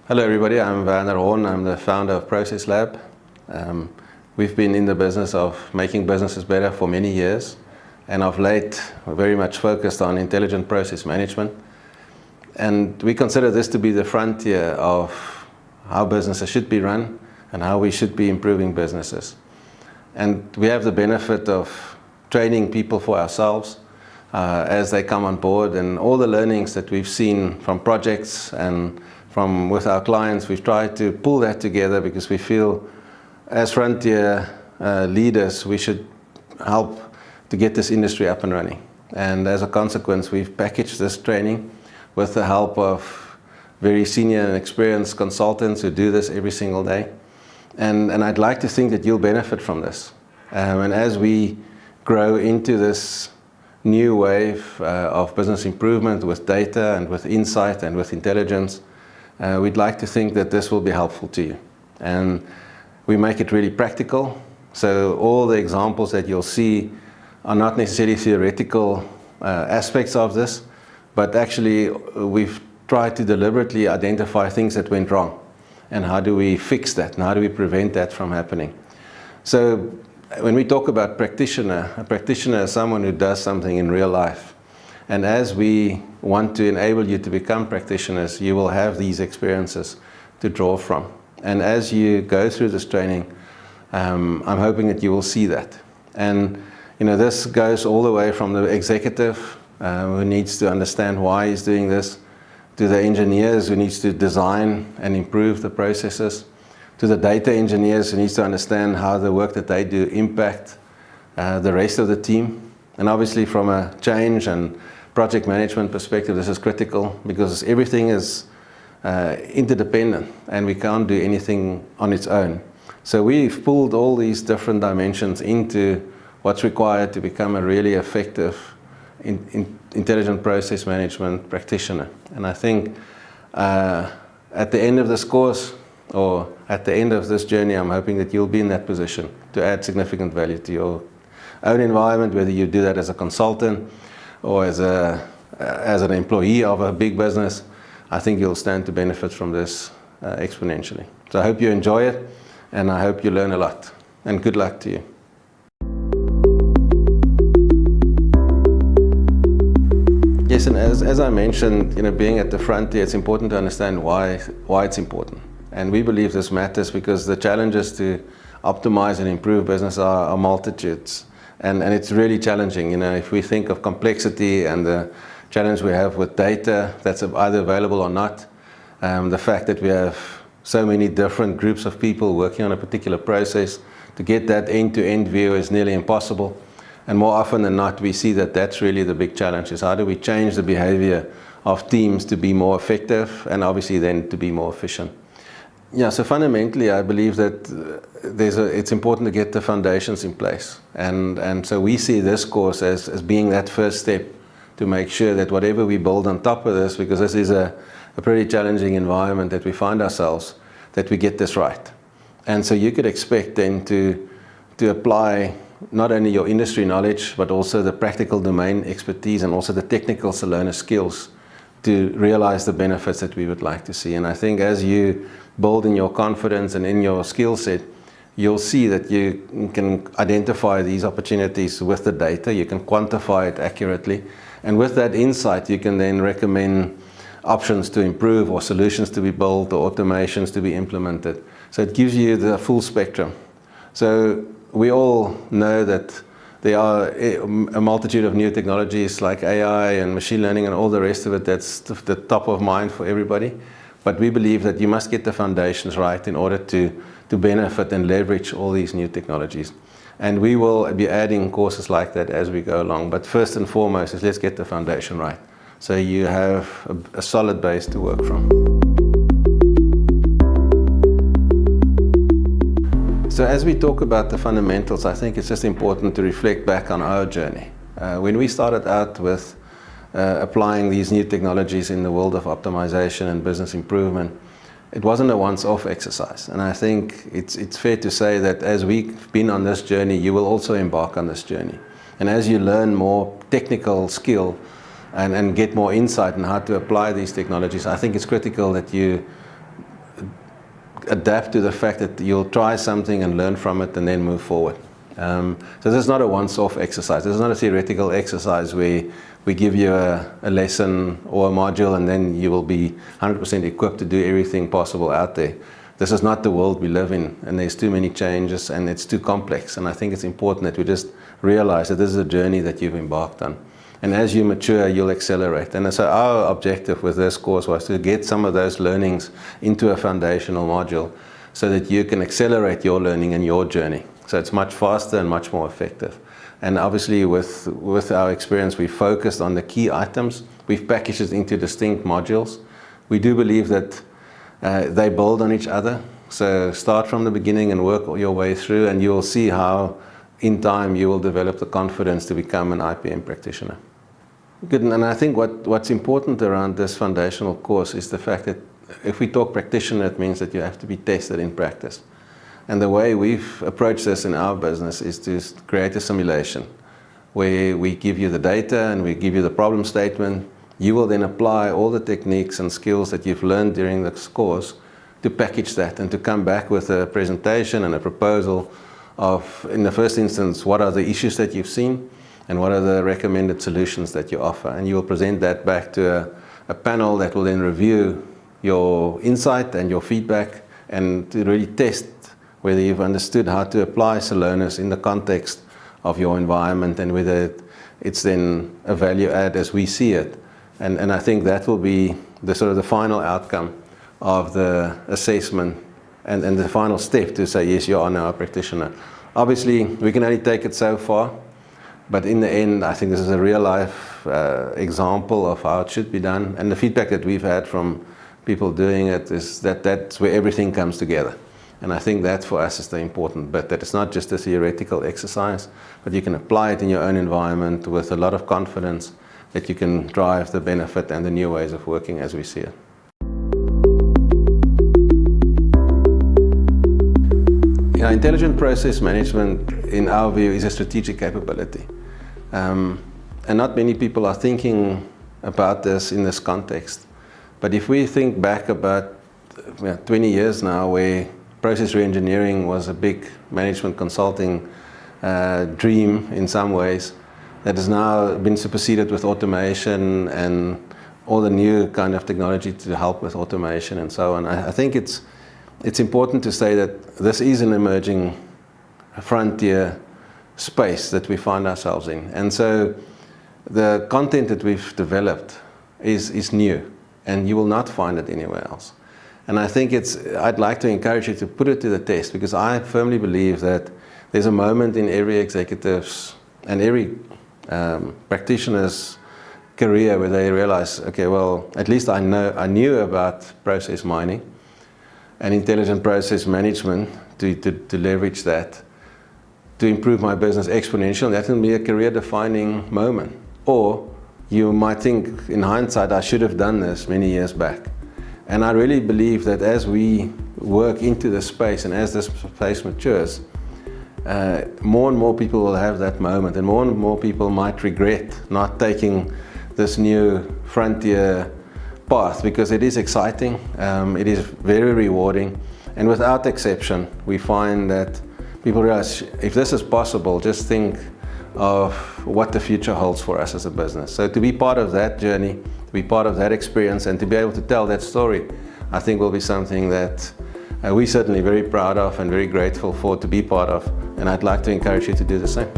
Hello everybody, I'm Werner Horn. I'm the founder of ProcessLab. We've been in the business of making businesses better for many years, and of late we're very much focused on intelligent process management. And we consider this to be the frontier of how businesses should be run and how we should be improving businesses. And we have the benefit of training people for ourselves as they come on board, and all the learnings that we've seen from projects and from with our clients, we've tried to pull that together because we feel as frontier leaders we should help to get this industry up and running. And as a consequence, we've packaged this training with the help of very senior and experienced consultants who do this every single day. And I'd like to think that you'll benefit from this. And as we grow into this new wave of business improvement with data and with insight and with intelligence, we'd like to think that this will be helpful to you. And we make it really practical. So all the examples that you'll see are not necessarily theoretical aspects of this, but actually we've tried to deliberately identify things that went wrong. And how do we fix that? And how do we prevent that from happening? So when we talk about a practitioner is someone who does something in real life. And as we want to enable you to become practitioners, you will have these experiences to draw from. And as you go through this training, I'm hoping that you will see that. And this goes all the way from the executive who needs to understand why he's doing this, to the engineers who needs to design and improve the processes, to the data engineers who needs to understand how the work that they do impact the rest of the team. And obviously from a change and project management perspective, this is critical because everything is interdependent and we can't do anything on its own. So we've pulled all these different dimensions into what's required to become a really effective intelligent process management practitioner. And I think at the end of this course, or at the end of this journey, I'm hoping that you'll be in that position to add significant value to your own environment, whether you do that as a consultant or as an employee of a big business. I think you'll stand to benefit from this exponentially. So I hope you enjoy it, and I hope you learn a lot. And good luck to you. Yes, and as I mentioned, being at the frontier, it's important to understand why it's important. And we believe this matters because the challenges to optimize and improve business are multitudes. And it's really challenging. If we think of complexity and the challenge we have with data that's either available or not, the fact that we have so many different groups of people working on a particular process, to get that end-to-end view is nearly impossible. And more often than not, we see that that's really the big challenge, is how do we change the behavior of teams to be more effective and obviously then to be more efficient. Yeah, so fundamentally, I believe that it's important to get the foundations in place. And so we see this course as being that first step to make sure that whatever we build on top of this, because this is a pretty challenging environment that we find ourselves, that we get this right. And so you could expect then to apply not only your industry knowledge, but also the practical domain expertise and also the technical learner skills to realize the benefits that we would like to see. And I think as you build in your confidence and in your skill set, you'll see that you can identify these opportunities with the data, you can quantify it accurately, and with that insight you can then recommend options to improve or solutions to be built or automations to be implemented. So it gives you the full spectrum. So we all know that there are a multitude of new technologies like AI and machine learning and all the rest of it that's the top of mind for everybody. But we believe that you must get the foundations right in order to benefit and leverage all these new technologies. And we will be adding courses like that as we go along. But first and foremost is let's get the foundation right, so you have a solid base to work from. So as we talk about the fundamentals, I think it's just important to reflect back on our journey. When we started out with applying these new technologies in the world of optimization and business improvement, it wasn't a once-off exercise. And I think it's fair to say that as we've been on this journey, you will also embark on this journey. And as you learn more technical skill and get more insight on how to apply these technologies, I think it's critical that you adapt to the fact that you'll try something and learn from it and then move forward. So this is not a once-off exercise. This is not a theoretical exercise where we give you a lesson or a module and then you will be 100% equipped to do everything possible out there. This is not the world we live in, and there's too many changes and it's too complex. And I think it's important that we just realize that this is a journey that you've embarked on. And as you mature, you'll accelerate. And so our objective with this course was to get some of those learnings into a foundational module so that you can accelerate your learning and your journey. So it's much faster and much more effective. And obviously with our experience, we focused on the key items. We've packaged it into distinct modules. We do believe that they build on each other. So start from the beginning and work your way through, and you will see how in time you will develop the confidence to become an IPM practitioner. Good, and I think what's important around this foundational course is the fact that if we talk practitioner, it means that you have to be tested in practice. And the way we've approached this in our business is to create a simulation where we give you the data and we give you the problem statement. You will then apply all the techniques and skills that you've learned during this course to package that and to come back with a presentation and a proposal of, in the first instance, what are the issues that you've seen and what are the recommended solutions that you offer. And you will present that back to a panel that will then review your insight and your feedback and to really test whether you've understood how to apply Celonis in the context of your environment and whether it's then a value add as we see it. And I think that will be the sort of the final outcome of the assessment and the final step to say, yes, you are now a practitioner. Obviously, we can only take it so far, but in the end, I think this is a real life example of how it should be done. And the feedback that we've had from people doing it is that that's where everything comes together. And I think that for us is the important bit, that it's not just a theoretical exercise, but you can apply it in your own environment with a lot of confidence that you can drive the benefit and the new ways of working as we see it. You know, intelligent process management, in our view, is a strategic capability. And not many people are thinking about this in this context. But if we think back about 20 years now, where process reengineering was a big management consulting dream in some ways, that has now been superseded with automation and all the new kind of technology to help with automation and so on. I think it's important to say that this is an emerging frontier space that we find ourselves in. And so the content that we've developed is new, and you will not find it anywhere else. And I think I'd like to encourage you to put it to the test, because I firmly believe that there's a moment in every executive's and every practitioner's career where they realize, okay, well, at least I knew about process mining and intelligent process management to leverage that to improve my business exponentially. That can be a career-defining moment. Or you might think, in hindsight, I should have done this many years back. And I really believe that as we work into this space and as this space matures, more and more people will have that moment, and more people might regret not taking this new frontier path, because it is exciting, it is very rewarding, and without exception we find that people realize, if this is possible, just think of what the future holds for us as a business. So to be part of that journey, to be part of that experience, and to be able to tell that story, I think will be something that we're certainly very proud of and very grateful for to be part of, and I'd like to encourage you to do the same.